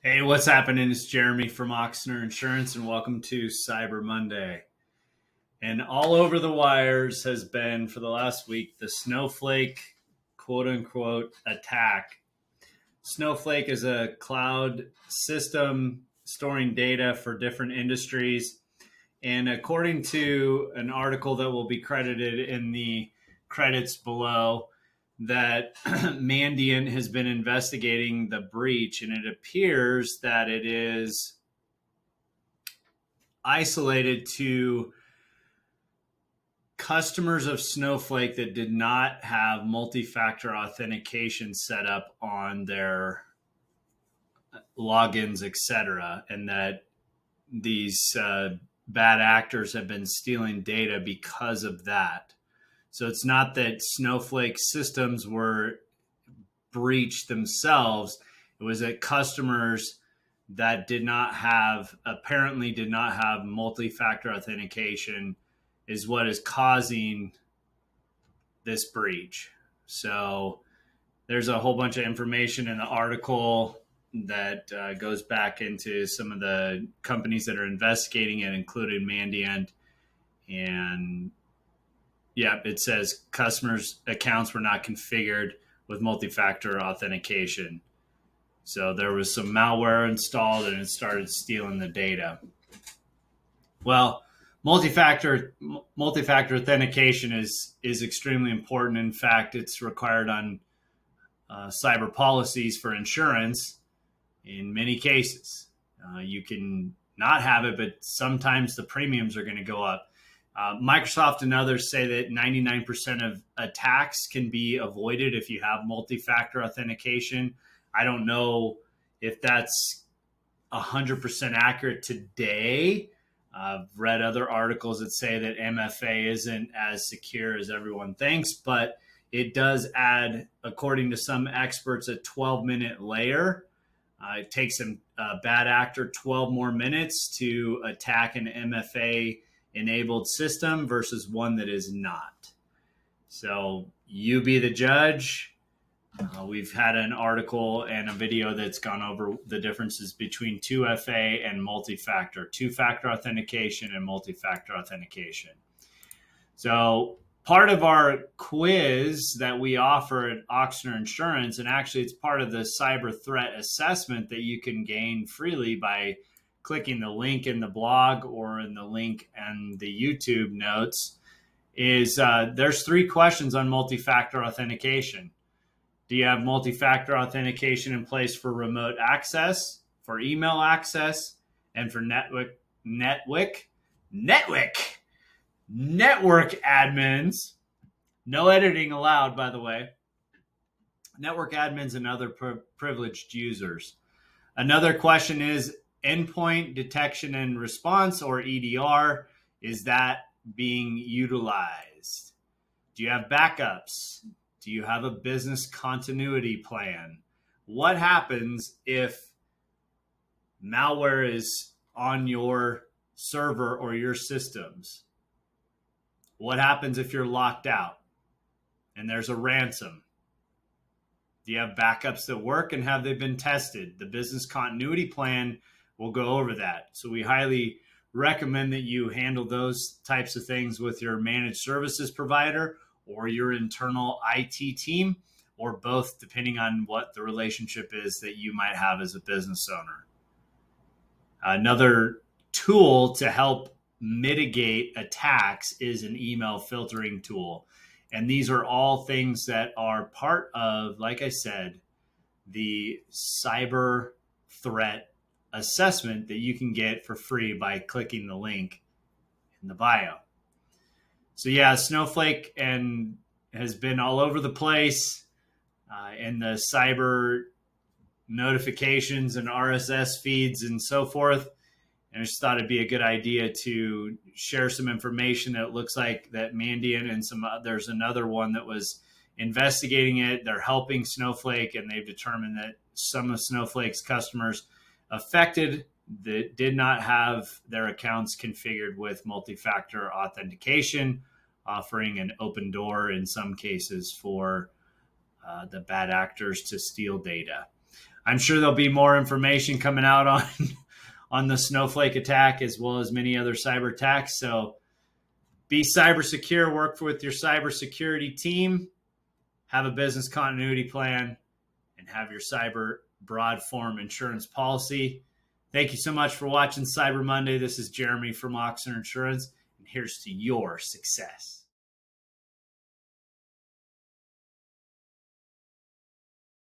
Hey, what's happening? It's Jeremy from Oxner Insurance, and welcome to Cyber Monday. And all over the wires has been for the last week the Snowflake quote unquote attack. Snowflake is a cloud system storing data for different industries. And according to an article that will be credited in the credits below, that Mandiant has been investigating the breach, and it appears that it is isolated to customers of Snowflake that did not have multi-factor authentication set up on their logins, etc., and that these bad actors have been stealing data because of that. So it's not that Snowflake systems were breached themselves. It was that customers that apparently did not have multi-factor authentication is what is causing this breach. So there's a whole bunch of information in the article that goes back into some of the companies that are investigating it, including Mandiant. And yeah, it says customers' accounts were not configured with multi-factor authentication. So there was some malware installed and it started stealing the data. Well, multi-factor authentication is extremely important. In fact, it's required on cyber policies for insurance in many cases. You can not have it, but sometimes the premiums are going to go up. Microsoft and others say that 99% of attacks can be avoided if you have multi-factor authentication. I don't know if that's 100% accurate today. I've read other articles that say that MFA isn't as secure as everyone thinks, but it does add, according to some experts, a 12-minute layer. It takes a bad actor 12 more minutes to attack an MFA-enabled system versus one that is not. So you be the judge. We've had an article and a video that's gone over the differences between 2FA and multi-factor, two-factor authentication and multi-factor authentication. So part of our quiz that we offer at Oxner Insurance, and actually it's part of the cyber threat assessment that you can gain freely by clicking the link in the blog or in the link and the YouTube notes, is there's 3 questions on multi-factor authentication. Do you have multi-factor authentication in place for remote access, for email access, and for network admins? No editing allowed, by the way. Network admins and other privileged users. Another question is endpoint detection and response, or EDR. Is that being utilized? Do you have backups? Do you have a business continuity plan? What happens if malware is on your server or your systems? What happens if you're locked out and there's a ransom? Do you have backups that work, and have they been tested? The business continuity plan will go over that. So we highly recommend that you handle those types of things with your managed services provider or your internal IT team, or both, depending on what the relationship is that you might have as a business owner. Another tool to help mitigate attacks is an email filtering tool. And these are all things that are part of, like I said, the cyber threat assessment that you can get for free by clicking the link in the bio. So yeah, Snowflake has been all over the place in the cyber notifications and RSS feeds and so forth. And I just thought it'd be a good idea to share some information that it looks like that Mandiant and there's another one that was investigating it. They're helping Snowflake, and they've determined that some of Snowflake's customers affected that did not have their accounts configured with multi-factor authentication, offering an open door in some cases for the bad actors to steal data. I'm sure there'll be more information coming out on on the Snowflake attack as well as many other cyber attacks. So be cyber secure, work with your cybersecurity team, have a business continuity plan, and have your cyber broad form insurance policy. Thank you so much for watching Cyber Monday. This is Jeremy from Oxford Insurance, and here's to your success.